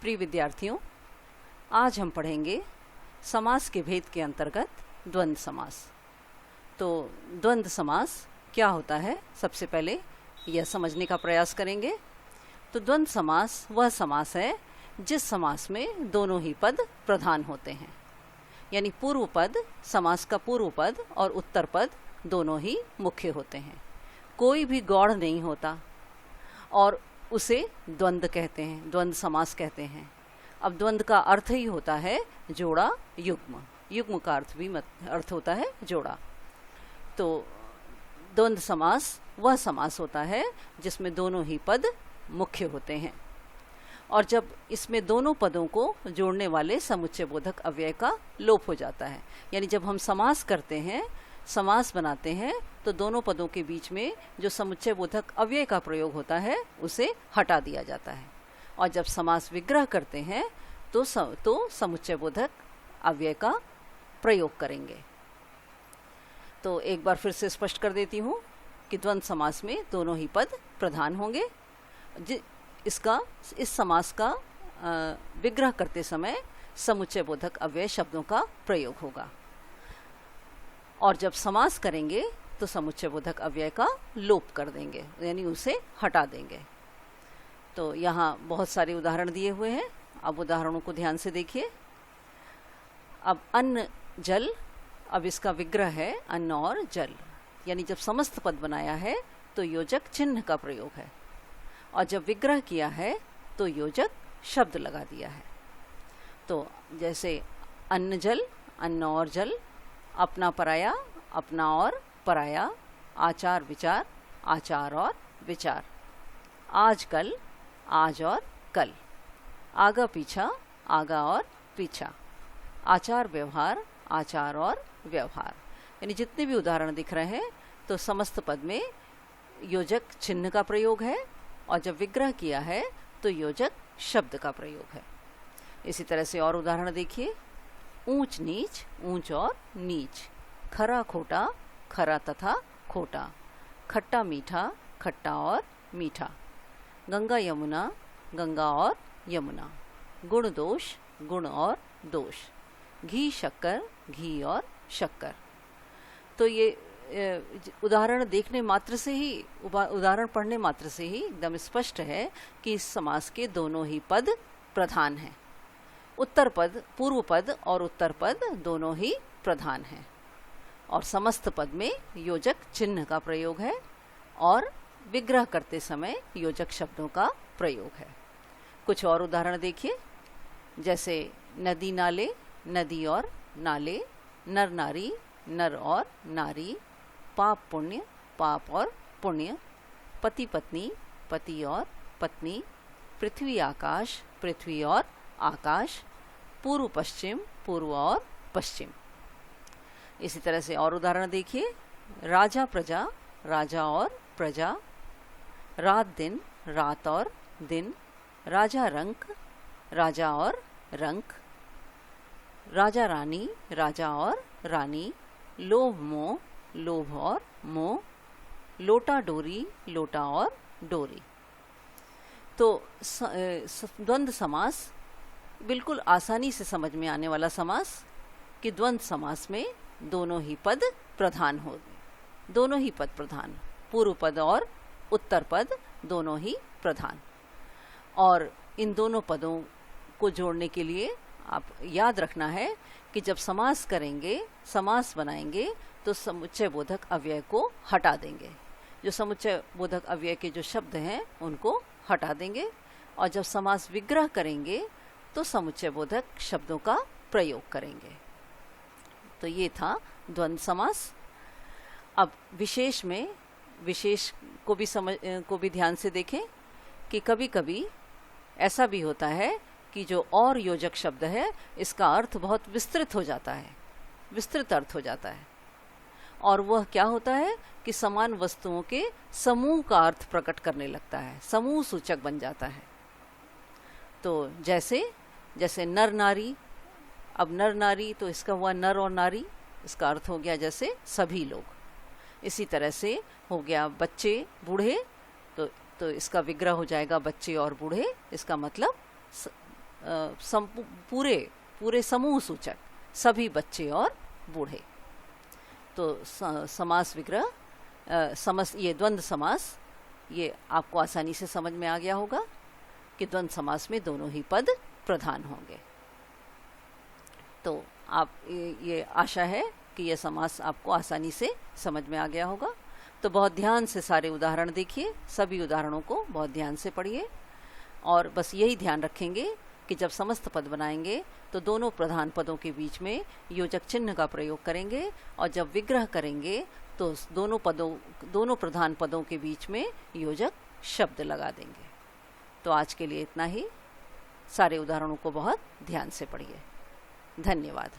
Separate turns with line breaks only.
प्रिय विद्यार्थियों, आज हम पढ़ेंगे समास के भेद के अंतर्गत द्वंद्व समास। तो द्वंद्व समास क्या होता है, सबसे पहले यह समझने का प्रयास करेंगे। तो द्वंद्व समास वह समास है जिस समास में दोनों ही पद प्रधान होते हैं, यानी पूर्व पद, समास का पूर्व पद और उत्तर पद दोनों ही मुख्य होते हैं, कोई भी गौड़ नहीं होता और उसे द्वंद्व कहते हैं, द्वंद्व समास कहते हैं। अब द्वंद्व का अर्थ ही होता है जोड़ा, युग्म। युग्म का अर्थ भी अर्थ होता है जोड़ा। तो द्वंद्व समास वह समास होता है जिसमें दोनों ही पद मुख्य होते हैं और जब इसमें दोनों पदों को जोड़ने वाले समुच्चय बोधक अव्यय का लोप हो जाता है, यानी जब हम समास करते हैं, समास बनाते हैं, तो दोनों पदों के बीच में जो समुच्चय बोधक अव्यय का प्रयोग होता है उसे हटा दिया जाता है। और जब समास विग्रह करते हैं तो समुच्चय बोधक अव्यय का प्रयोग करेंगे। तो एक बार फिर से स्पष्ट कर देती हूँ कि द्वंद्व समास में दोनों ही पद प्रधान होंगे। इस समास का विग्रह करते समय समुच्चय बोधक अव्यय शब्दों का प्रयोग होगा और जब समास करेंगे तो समुच्चय बोधक अव्यय का लोप कर देंगे, यानी उसे हटा देंगे। तो यहाँ बहुत सारे उदाहरण दिए हुए हैं, अब उदाहरणों को ध्यान से देखिए। अब अन्न जल, अब इसका विग्रह है अन्न और जल, यानी जब समस्त पद बनाया है तो योजक चिन्ह का प्रयोग है और जब विग्रह किया है तो योजक शब्द लगा दिया है। तो जैसे अन्न जल, अन्न और जल, अपना पराया, अपना और पराया, आचार विचार, आचार और विचार, आज कल, आज और कल, आगा पीछा, आगा और पीछा, आचार व्यवहार, आचार और व्यवहार। यानी जितने भी उदाहरण दिख रहे हैं तो समस्त पद में योजक चिन्ह का प्रयोग है और जब विग्रह किया है तो योजक शब्द का प्रयोग है। इसी तरह से और उदाहरण देखिए। ऊंच नीच, ऊंच और नीच, खरा खोटा, खरा तथा खोटा, खट्टा मीठा, खट्टा और मीठा, गंगा यमुना, गंगा और यमुना, गुण दोष, गुण और दोष, घी शक्कर, घी और शक्कर। तो ये उदाहरण देखने मात्र से ही, उदाहरण पढ़ने मात्र से ही एकदम स्पष्ट है कि इस समास के दोनों ही पद प्रधान हैं। उत्तर पद, पूर्व पद और उत्तर पद दोनों ही प्रधान हैं और समस्त पद में योजक चिन्ह का प्रयोग है और विग्रह करते समय योजक शब्दों का प्रयोग है। कुछ और उदाहरण देखिए। जैसे नदी नाले, नदी और नाले, नर नारी, नर और नारी, पाप पुण्य, पाप और पुण्य, पति पत्नी, पति और पत्नी, पृथ्वी आकाश, पृथ्वी और आकाश, पूर्व पश्चिम, पूर्व और पश्चिम। इसी तरह से और उदाहरण देखिए। राजा प्रजा, राजा और प्रजा, रात दिन, रात और दिन, राजा रंक, राजा और रंक, राजा रानी, राजा और रानी, लोभ मोह, लोभ और मोह, लोटा डोरी, लोटा और डोरी। तो द्वंद्व समास बिल्कुल आसानी से समझ में आने वाला समास कि द्वंद्व समास में दोनों ही पद प्रधान हो, दोनों ही पद प्रधान, पूर्व पद और उत्तर पद दोनों ही प्रधान। और इन दोनों पदों को जोड़ने के लिए आप याद रखना है कि जब समास करेंगे, समास बनाएंगे तो समुच्चय बोधक अव्यय को हटा देंगे, जो समुच्चय बोधक अव्यय के जो शब्द हैं उनको हटा देंगे और जब समास विग्रह करेंगे तो समुच्चय बोधक शब्दों का प्रयोग करेंगे। तो ये था द्वंद्व समास। अब विशेष में, विशेष को भी ध्यान से देखें कि कभी कभी ऐसा भी होता है कि जो और योजक शब्द है इसका अर्थ बहुत विस्तृत हो जाता है, विस्तृत अर्थ हो जाता है और वह क्या होता है कि समान वस्तुओं के समूह का अर्थ प्रकट करने लगता है, समूह सूचक बन जाता है। तो जैसे नर नारी, अब नर नारी तो इसका हुआ नर और नारी, इसका अर्थ हो गया जैसे सभी लोग। इसी तरह से हो गया बच्चे बूढ़े, तो इसका विग्रह हो जाएगा बच्चे और बूढ़े, इसका मतलब पूरे समूह सूचक, सभी बच्चे और बूढ़े। तो समास विग्रह ये द्वंद्व समास, ये आपको आसानी से समझ में आ गया होगा कि द्वंद्व समास में दोनों ही पद प्रधान होंगे। तो आप ये आशा है कि यह समास आपको आसानी से समझ में आ गया होगा। तो बहुत ध्यान से सारे उदाहरण देखिए, सभी उदाहरणों को बहुत ध्यान से पढ़िए, और बस यही ध्यान रखेंगे कि जब समस्त पद बनाएंगे तो दोनों प्रधान पदों के बीच में योजक चिन्ह का प्रयोग करेंगे, और जब विग्रह करेंगे तो दोनों प्रधान पदों के बीच में योजक शब्द लगा देंगे। तो आज के लिए इतना ही। सारे उदाहरणों को बहुत ध्यान से पढ़िए। धन्यवाद।